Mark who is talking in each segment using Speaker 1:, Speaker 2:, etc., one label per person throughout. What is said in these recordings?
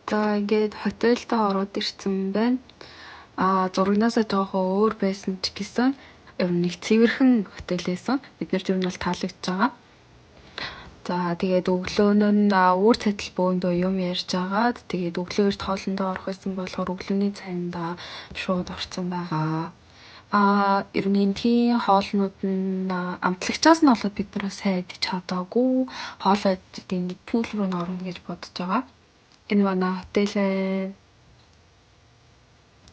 Speaker 1: За ингээд хотелдоо ороод ирсэн байна. Зурагнаасаа жоохон өөр байсан ч гэсэн нэг цэвэрхэн хотел байсан. Биднэрт ер нь бол таалагдж байгаа. За тэгээд өглөөнөө үүр цадил бөөндөө юм ярьж агаад тэгээд өглөө эрт хоолндоо орох байсан болохоор өглөөний цайндаа шууд орсон байгаа. Ер нь энэхийн хоолнууд нь амтлагчаас нь болоод бид нараа сайн идэж чадаагүй. Хоолой тийм пүүл рүү орно гэж бодож байгаа. Энэ манай хотел.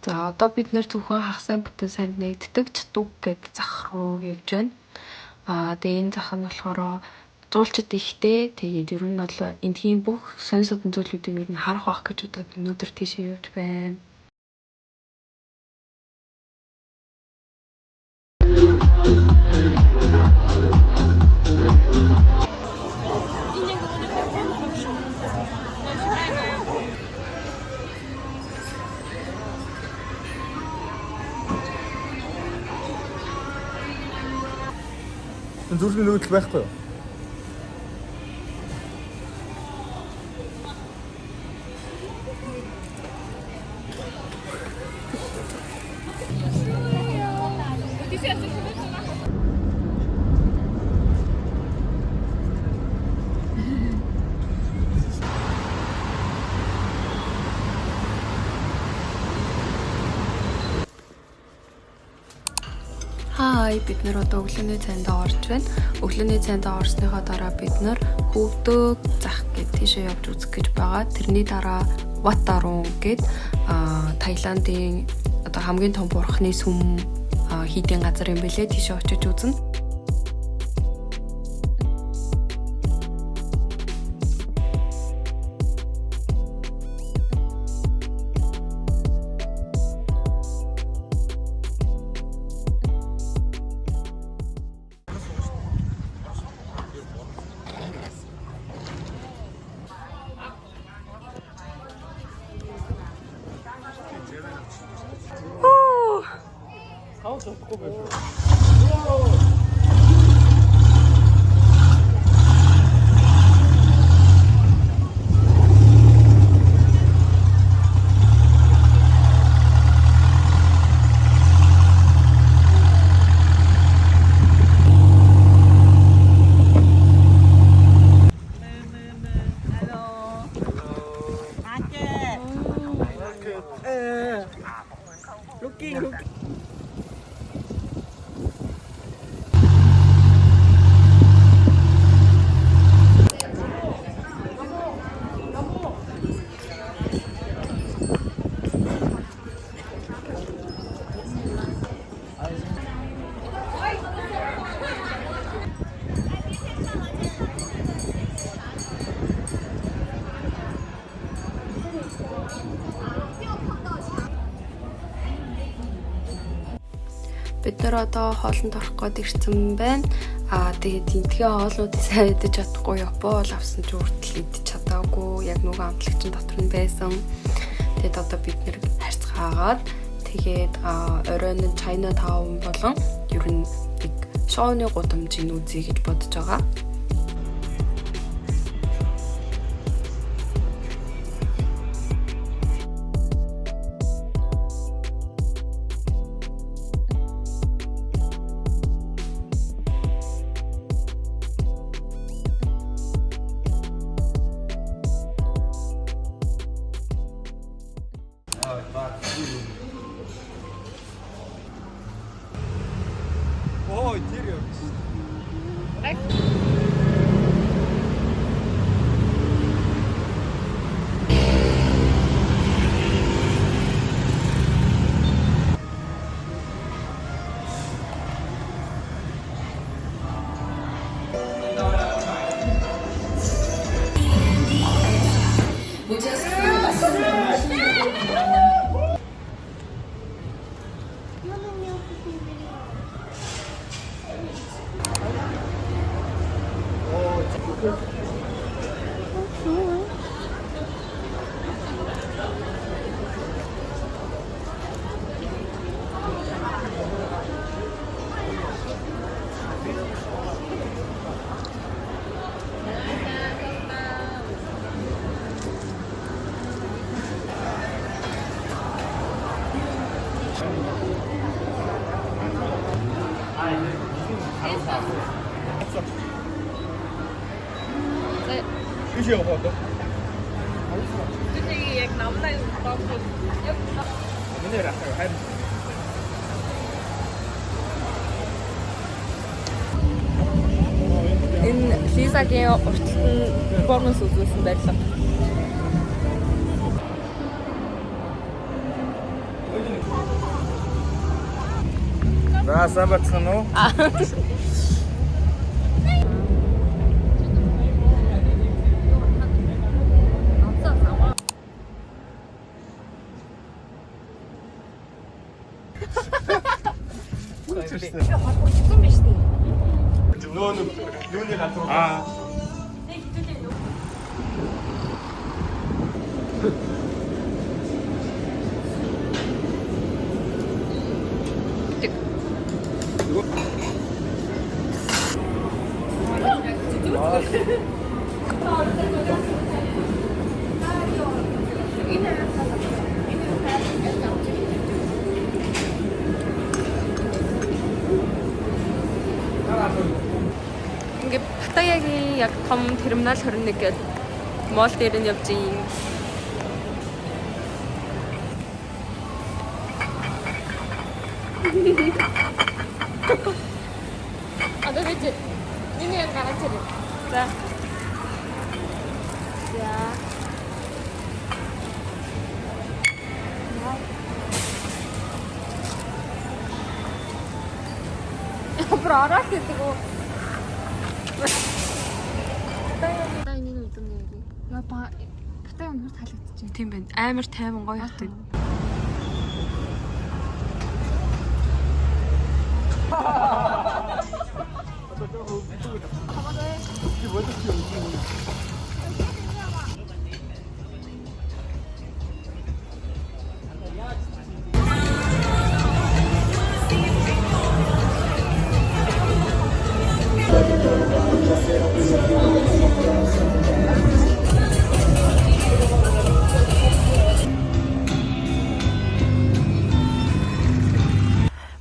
Speaker 1: За одоо бид нэр зөвхөн хагасаа бүтэн санд нэгддэг Чатуг гэдэг зах руу явж байна. Тэгээ энэ зах нь болохоор зуулчид ихтэй. Тэгээд ер нь бол эндхийн бүх сонь содон зүйлүүдийг ер нь харах байх гэж удаад өнөөдөр тийшээ явж байна.
Speaker 2: Зүрхний нүүдэл байхгүй юу?
Speaker 1: Бид нар одоо өглөөний цайндаа орж байна. Өглөөний цайндаа орсныхоо дараа бид нар Хөвдөг зах гэж тийшээ явж үзэх гэж байгаа. Тэрний дараа Wat Arun гээд Таиландын одоо хамгийн том бурхны сүм хийдийн газар юм билээ. Тийшээ очиж үзнэ. Бид нар одоо хоолнд орох гээд ирсэн байна. Тэгээд энтхийн хоолнуудыг сайн идэж чадахгүй Япон бол авсан ч хүртэл идэж чадаагүй. Яг нөгөө амтлагчин дотор нь байсан. Тэгээд одоо бид нэр харьцаагаад тэгээд оройн нь Chinatown болон ер нь нэг шоуны гудамжийг үзье гэж бодож байгаа.
Speaker 2: Ой, интересно. Тийшээ явах одоо.
Speaker 3: Тэнийг яг намнаа бодлоо. Яг
Speaker 2: Миний рахаа харин.
Speaker 3: энэ Лизагийн урталт нь перформанс үзүүлсэн байлаа.
Speaker 2: За сайн бацхан уу?
Speaker 3: Холбогдсон биз дээ.
Speaker 2: Нөө юуны газар аа.
Speaker 3: Ингээ Паттаягийн яг том терминал 21 гэдэг мол дээр нь явж юм. Одоо бид миний яг гараад ирээ. За. Яа. Пророк гэдэг үү? Таны нүдэн нэг. Яа ба Паттай өнөр таалагдчихэв.
Speaker 1: Тийм байна. Амар тайван гоё хатдаг.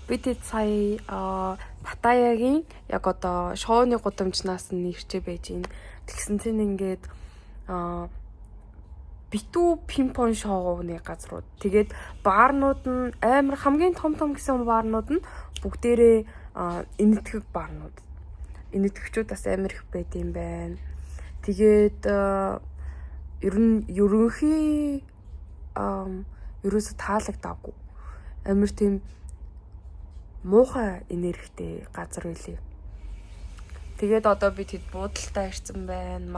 Speaker 1: Бид сая Паттаягийн яг одоо шоуны гудамжнаас нь ирчээ байж гин. Тэгсэн чинь ингээд битүү пинпон шоуны газрууд. Тэгээд баарнууд нь амар хамгийн том гэсэн баарнууд нь бүгдээрээ энэтхэг баарнууд. Энэтхэгчүүд бас амар их байд юм байна. Тэгээд ер нь ерөөсө таалагдаагүй. Амар тийм муухай энергитэй газар үлээ. Тэгээд одоо бид хэд буудалтай ирсэн байна.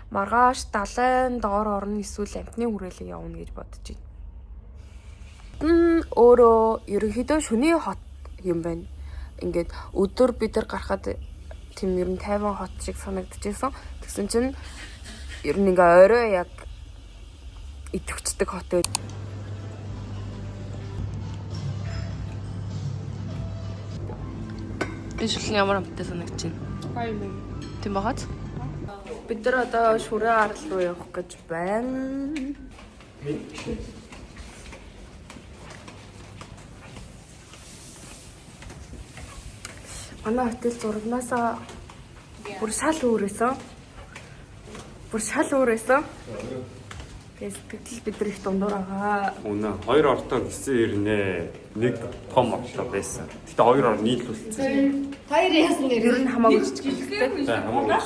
Speaker 1: Маргааш далайн доор орно эсвэл амтны хүрээлэн явна гэж бодож байна. Өөрөө ерөнхийдөө шөнийн хот юм байна. Ингээд өдөр бид нар гарахад тийм ер нь тайван хот шиг санагдчихсан. Тэгсэн чинь ер нь ингээ орой яг идэвхждэг хот байд. Энэ шүлэн ямар амттай санагдаж байна?
Speaker 3: Гоё юм.
Speaker 1: Тийм багаз? Бид нар одоо шүрээ арал руу явах гэж байна. Манай хотел зурагнаасаа бүр шал өөрөөсөн. Тэгтэл бид нар их дундуур байгаа.
Speaker 4: Үнэ 2 ортой гисэн ирнэ. 1 том ортой байсан. Гэтэ 2 ор нийлүүлсэн.
Speaker 3: Хоёр яасан нэр
Speaker 1: Ер нь хамаагүй жижиг хэлтэй.
Speaker 4: За хамаагүй.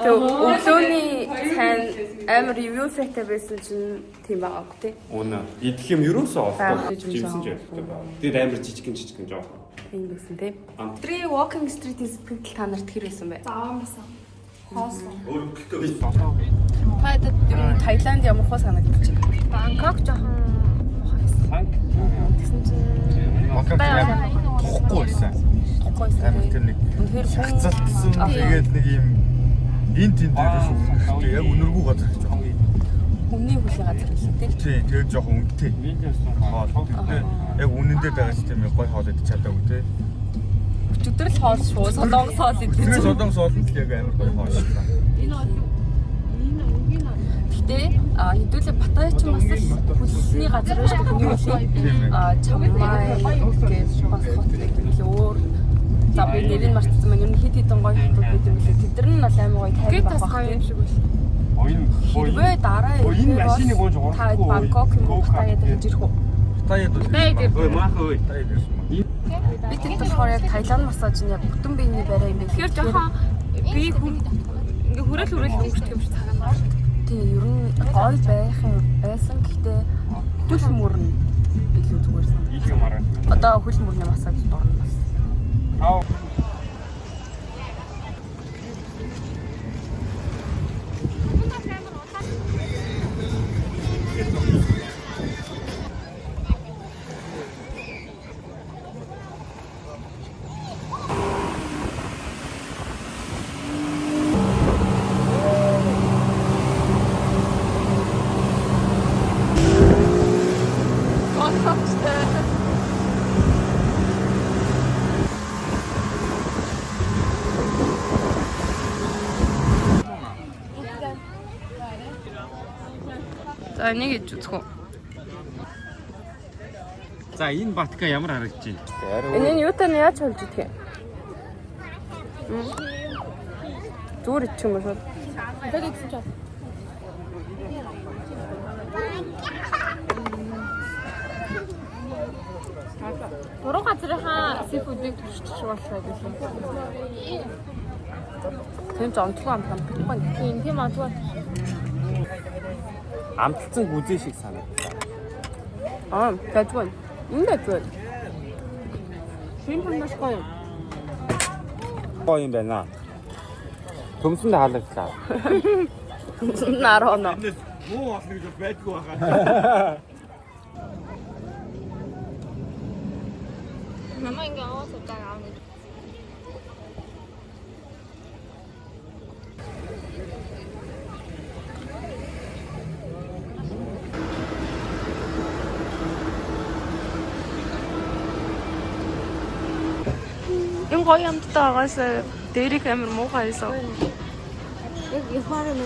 Speaker 1: Тэг өглөөний цайн амар юу сайтай байсан чинь тийм байгаагүй тий.
Speaker 4: Үнэ идэх юм ерөөсөө
Speaker 1: Байх
Speaker 4: олдоо.
Speaker 1: гэж
Speaker 4: Жимсэн
Speaker 1: юмсан.
Speaker 4: ч явдаг. Тэгээд амар жижигэн жоох.
Speaker 1: Тийм байсан тий.
Speaker 4: Амт.
Speaker 1: Три walking street-ийн сэтгэл та нарт хэр байсан бэ?
Speaker 3: зааван басан. Хоос.
Speaker 4: Өөрөөр
Speaker 1: Та ер нь Таиланд ямар хөө санагдаж байна?
Speaker 3: Бангкок жоохон муухай байсан.
Speaker 1: Тэгсэн чинь
Speaker 2: Тохгүй байсан.
Speaker 3: гойсон.
Speaker 2: амар тэр нэг шахацалтсан тэгээд нэг юм энт дээрээс үнэхтэй яг үнэргүй газар гэж байна.
Speaker 3: Үнний хөлийн газар хэлээ.
Speaker 2: Тий, тэгээд жоохон үнэтэй. Хоол гэдэг. Яг үнэндээ байгаас тийм гой хоол идэж чадаагүй тий.
Speaker 3: Өчигдөр л хоол шүү. Солонгос хоол идэж.
Speaker 2: Тэр солонгос хоол нь яг амар гой хоол шүү.
Speaker 3: Гэтэ хэдүүлээ Паттайч бас л хөлсний газар биш хүний хөлийн чаммай гэж бас хотыг нэлээ өөр. За би нэрийг мартсан маань ер нь хэд хэдэн гоё хотууд бид юм лээ. Тэдэр нь бол амар гоё тайван байх байх юм шиг байна. Хэрвээ дараа энэ машиныг гооч урахгүй. Бангкок Паттайд ирж ирэх үү?
Speaker 2: Паттайд ой маах ой Паттайд ирсэн маа.
Speaker 3: Би тэнд болохоор яг Таиланд массаж нь яг бүтэн биений барай юм байна. Тэгэхээр жоохон би хүн ингээ хүрээл өнгөрчих юм шиг цагаан. Тий, ер нь гоё байх юм байсан. Гэхдээ хөл мөрн илүү зүгээр санагдав. Одоо хөл мөрний массаж дурна бас. За нэг иж үзэх үү.
Speaker 4: За энэ батка ямар харагдаж байна?
Speaker 3: Энэ юутай нь яаж холж идэх юм? Зүгээр ичих юм шүү. Тэгээд идсэн ч. Гурван газрынхаа сифудыг туршиж боллоо гэж юм. Тийм ч онцгой амтан битгэхгүй. Тийм онцгой.
Speaker 4: Амталцсан гүзээ шиг санагдав.
Speaker 3: Тэгвэл энэ тэгвэл шинэ маш гоё.
Speaker 4: Гоё юм байна. Төмсөнд хаалгаглаа.
Speaker 3: Төмсөнд нарано.
Speaker 2: Муу болно гэж байдгүй байгаа.
Speaker 5: Мама ингээ аваад удаа аавна.
Speaker 3: Энэ гоё амттай байгаас дээрх амир муухай байсан.
Speaker 5: Яг яхаар нь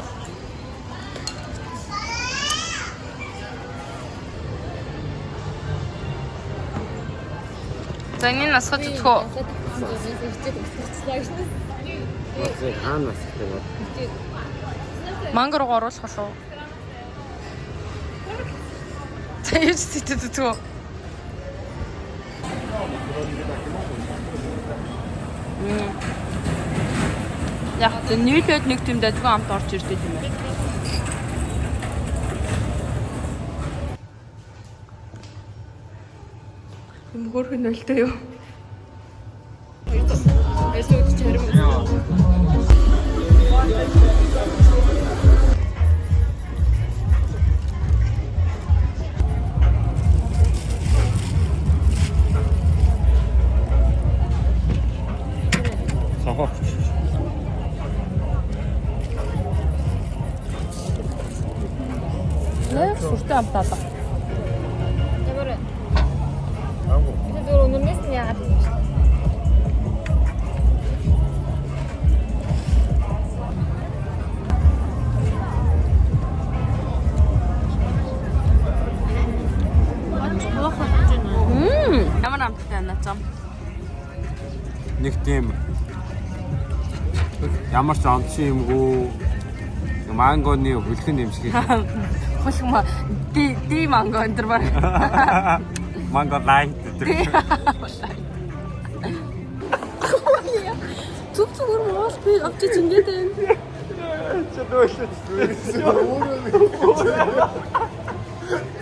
Speaker 3: За энэ насгаж өгөх үү?
Speaker 4: Хаанаас гэдэг.
Speaker 3: Манго руу оруулах болов уу? За яаж зэтэд өгөх үү? Яг нийлээд нэг тийм дэдгэн амт орж ирдэг юм байна. Юм хөрхөн нөлтөө юу? Эсвэл чарим. Сүртэй амтаа.
Speaker 5: ямар вэ? Тэр дөр өнөрнөөс нь яагаад юм бэ?
Speaker 3: Ямар амттай байна цам?
Speaker 4: Нэг тийм ямар ч онцгой юмгүй мангоны хөлгөн юм шиг.
Speaker 3: Хөлгөн ди манго энэ бар.
Speaker 4: Манго лайт гэдэг.
Speaker 3: Зүг зүгээр моос би авчиж ингэж байна.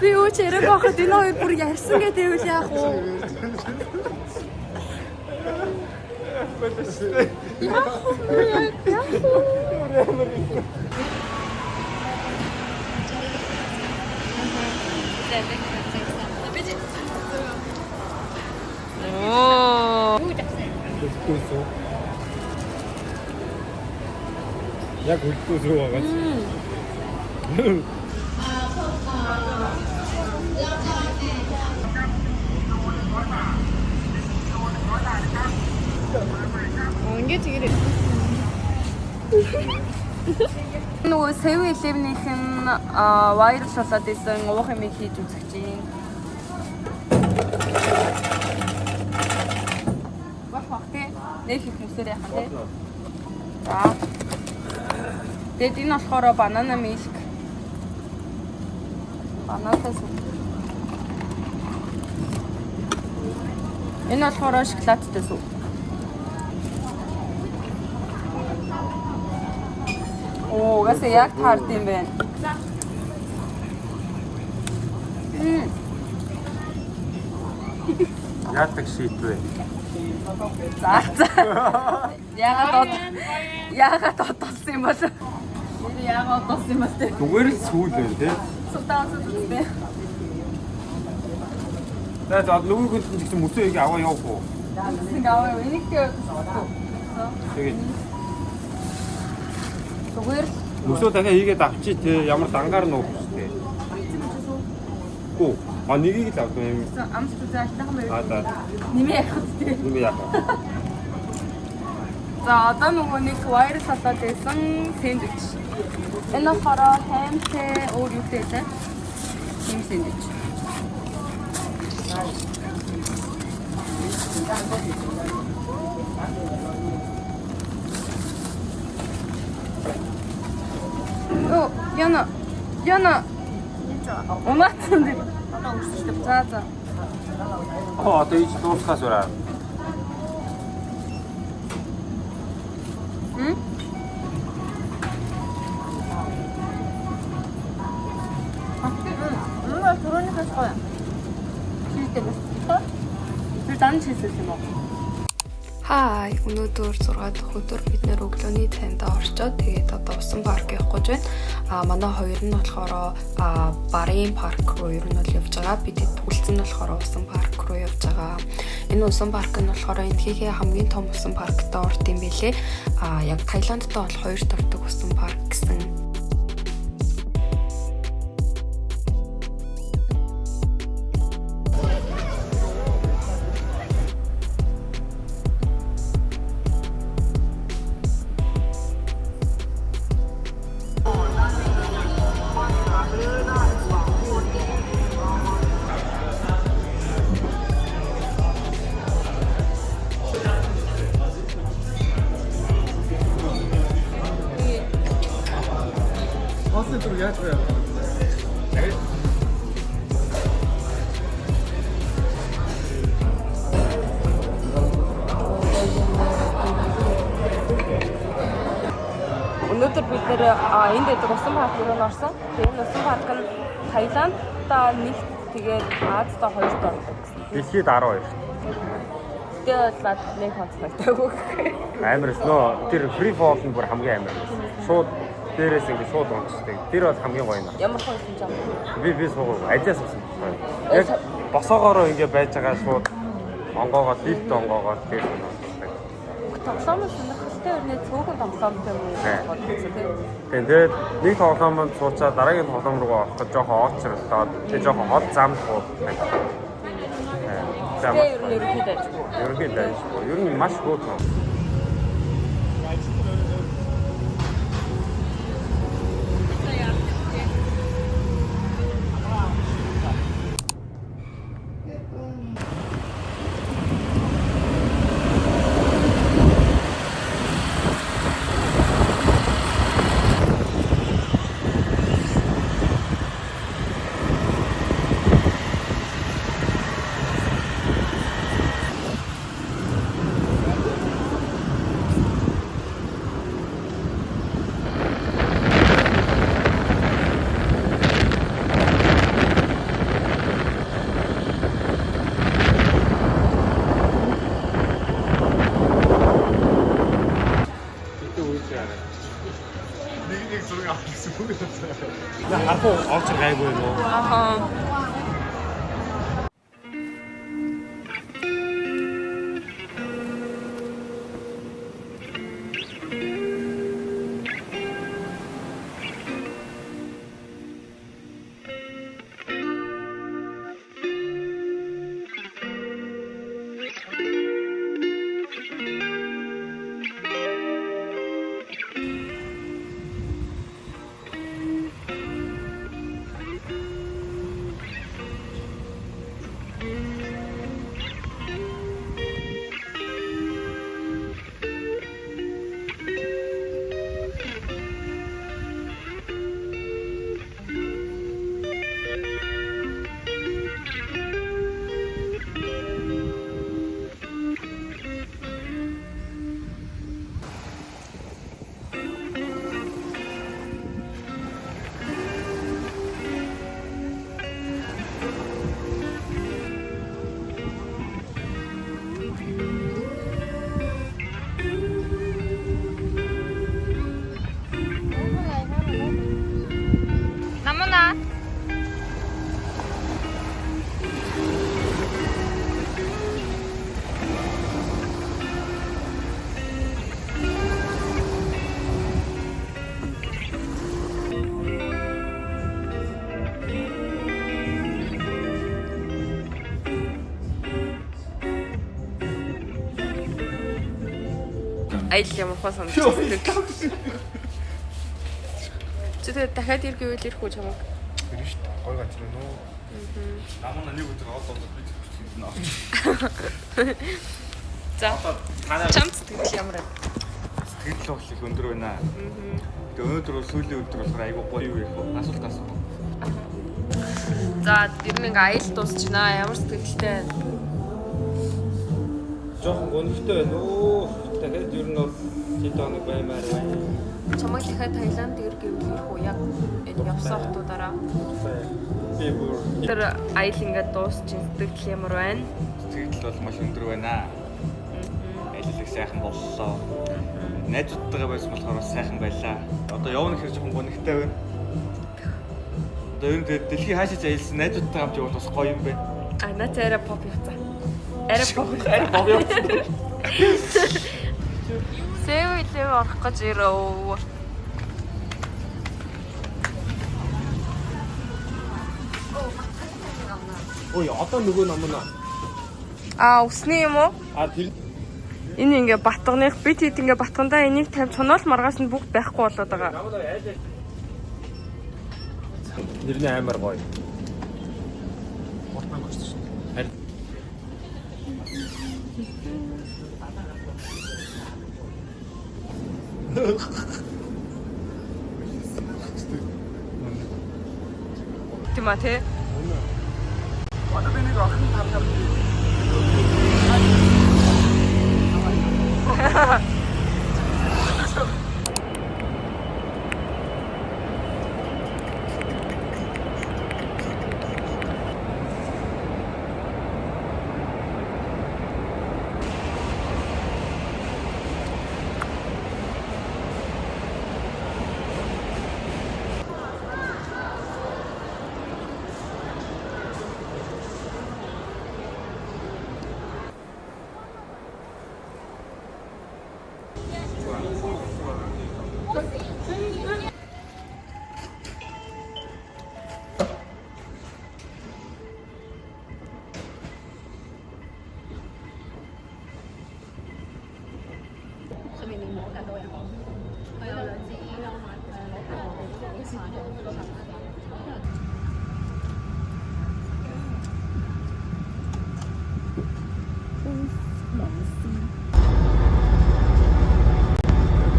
Speaker 3: Би юу ч яриаг байхад энэ хоёр бүр ярьсан гэдэг үл яах вэ?
Speaker 2: өлдөөсөө. Яг өлдөөс рүү байгаа.
Speaker 5: Ингээд тэгээд
Speaker 3: Нөгөө 7-Eleven-ийн вайрал болоод исэн уух юм хийж үзэх чинь. Бах тий. Нэг их юмсээр яхан тий. За. Тэгээд энэ болохоор банана милк. Бананаас. Энэ болохоор шоколадтай сүп. Оо, гэсэн яг таард юм байна.
Speaker 4: Яадаг шийдвэ.
Speaker 3: За. Яагаад одолсон юм бол? Яагаад одолсон юм бол тэ?
Speaker 4: Зүгээр л сүүл байна тий.
Speaker 3: Султан сүлтэй.
Speaker 4: За нөгөө хүн ч гэсэн мөсөөийг аваа явах уу?
Speaker 3: Нэг аваа энийг тэгээд зүгээр
Speaker 4: Мөсөө дахиад хийгээд авчи тий. Ямар дангаар нуух тий. Гүү. Нэгийг л авсан юм.
Speaker 3: амс зүзаалтайхан байв.
Speaker 4: За.
Speaker 3: Нэмээ яхад тий.
Speaker 4: Нэмээ яах вэ?
Speaker 3: За одоо нөгөө нэг вайрал болоод байсан сэндвич. Энэ болохоор хамтай өөр юутэй те? Ийм сэндвич. Оо, Яна. Умаатсан дээ. За.
Speaker 4: Одоо ич дуусгаас ураа.
Speaker 3: Төрөний хасгаа. Чийтэй байна. Тэр дан чийсэн юм уу?
Speaker 1: Хай, өнөөдөр 6 дахь өдөр бид нэр өглөөний цайнд орчоод тэгээд одоо усан парк явах гэж байна. Манай хоёр нь болохоор барын парк руу ер нь бол явж байгаа. Бид үлдсэн нь болохоор усан парк руу явж байгаа. Энэ усан парк нь болохоор энтхийхээ хамгийн том усан парктай орд юм билээ. Яг Таиландтай бол 2 тавдаг усан парк гэсэн.
Speaker 2: Хослоо яаж вэ?
Speaker 3: Өнөөдөр бид нэр энд дэдэг усан парк руу орсон. Тэгээд энэ усан парк нь Таиландтай нэгт тэгээд Аздаа 2-т ордог гэсэн.
Speaker 4: Дэлхийд 12.
Speaker 3: Тэгээд бол нэг онцлогтой.
Speaker 4: Амар нөө тэр free fall нь бүр хамгийн амар. Шууд дээрээс ингэ шууд унцдаг. Тэр бол хамгийн гоё юм.
Speaker 3: Ямар гоё юм жаа.
Speaker 4: Би суугаа ажиас авсан. Яг босоогоороо ингэ байж байгаа шууд онгоогоо дилт онгоогоо тэр
Speaker 3: Тоглоомын сонирхолтой өрнөө цөөхөн тоглоомтой юм уу?
Speaker 4: Тэгээд нэг тоглоомонд суучаа дараагийн тоглоом руу орох гэж жоохон оочролтоод тэгээд жоохон хол замд хууддаг.
Speaker 3: Тэгээд ерөнхийдөө ажгүй.
Speaker 4: Ерөнхийдөө ажгүй. Ер нь маш хөөрхөн.
Speaker 2: Нэг зураг авах гэсэн үг байна.
Speaker 4: На харах уу олж гайгүй нөө.
Speaker 3: аялал ямар хөө санагддаг. Чи тэгээд дахиад ирэх үү чамаг?
Speaker 2: Тэр шүү дээ. Гой ганц нөө. Намаа нэг өдөр одоо би тэгчихсэн.
Speaker 3: За. Чамд сэтгэл ямар байна?
Speaker 2: Сэтгэл бол их өндөр байна. Тэгээ өнөөдөр бол сүүлийн өдөр болохоор айгүй гоё юу ярих вэ? Асуулт асуух.
Speaker 3: За, ер нь ингээ аялал дуусч байна. Ямар сэтгэлтэй байна?
Speaker 4: Жохон гонхтой байна уу? Тэгээд ер нь бол хэд хоног баймаар байна.
Speaker 3: Чамайг дахиад Таиланд ирэх үү яг энэ явсан хотуудаараа.
Speaker 4: Би бүр
Speaker 3: Тэр аялал ингээ дуусч сэтгэл ямар байна?
Speaker 2: Сэтгэл бол маш өндөр байна. Аялал сайхан боллоо. Найзуудтайгаа байсан болохоор сайхан байлаа. Одоо явна гэхээр жоохон гонхтой байна. Одоо ер нь дэлхий хаашаач аялсан найзуудтай хамт явбал бас гоё юм байна.
Speaker 3: А наач арай pop явцаа. Арай pop
Speaker 2: явсан.
Speaker 3: Сэвэлээ орох гэж ирөө.
Speaker 4: ой одоо нөгөө ном нь
Speaker 3: Усны юм уу?
Speaker 4: тэр
Speaker 3: Энэ ингээ батганых бид хэд ингээ батгандаа энийг тавьж чунаал маргаас нь бүгд байхгүй болоод байгаа.
Speaker 4: нэр нь амар гоё.
Speaker 3: Тийм аа тий.
Speaker 2: Одоо би нэг охин тавьсан.